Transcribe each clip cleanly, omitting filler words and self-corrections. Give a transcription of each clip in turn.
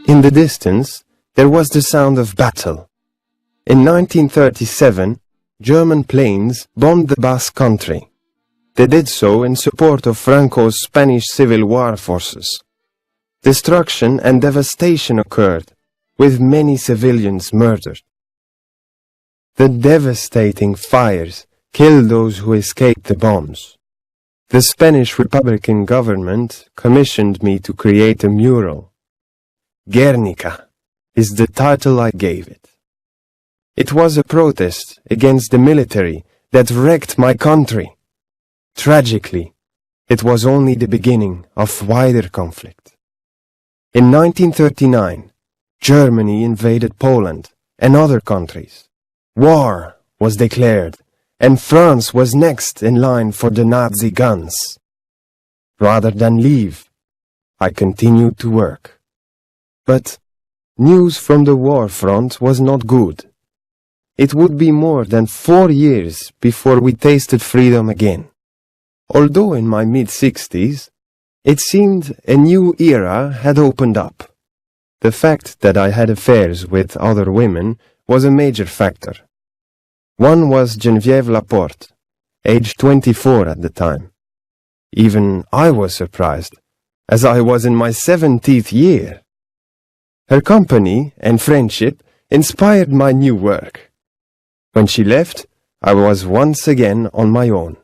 In the distance, there was the sound of battle. In 1937, German planes bombed the Basque Country. They did so in support of Franco's Spanish Civil War forces. Destruction and devastation occurred, with many civilians murdered. The devastating fires killed those who escaped the bombs. The Spanish Republican government commissioned me to create a mural. Guernica is the title I gave it. It was a protest against the military that wrecked my country. Tragically, it was only the beginning of wider conflict. In 1939, Germany invaded Poland and other countries. War was declared, and France was next in line for the Nazi guns. Rather than leave, I continued to work. But news from the war front was not good. It would be more than 4 years before we tasted freedom again. Although in my mid-60s, it seemed a new era had opened up. The fact that I had affairs with other women was a major factor. One was Geneviève Laporte, aged 24 at the time. Even I was surprised, as I was in my 70th year. Her company and friendship inspired my new work. When she left, I was once again on my own.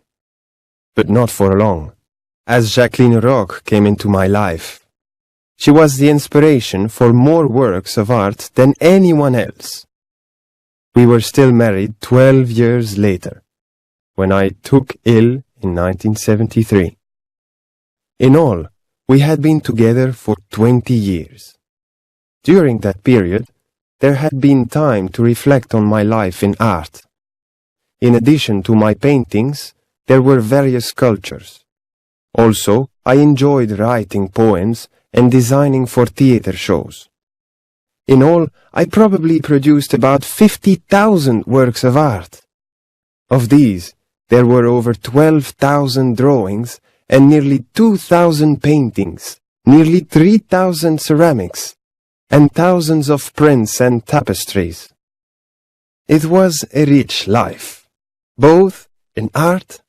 But not for long, as Jacqueline Roch came into my life. She was the inspiration for more works of art than anyone else. We were still married 12 years later, when I took ill in 1973. In all, we had been together for 20 years. During that period, there had been time to reflect on my life in art. In addition to my paintings, there were various sculptures. Also, I enjoyed writing poems and designing for theater shows. In all, I probably produced about 50,000 works of art. Of these, there were over 12,000 drawings and nearly 2,000 paintings, nearly 3,000 ceramics, and thousands of prints and tapestries. It was a rich life, both in art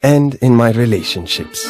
and in my relationships.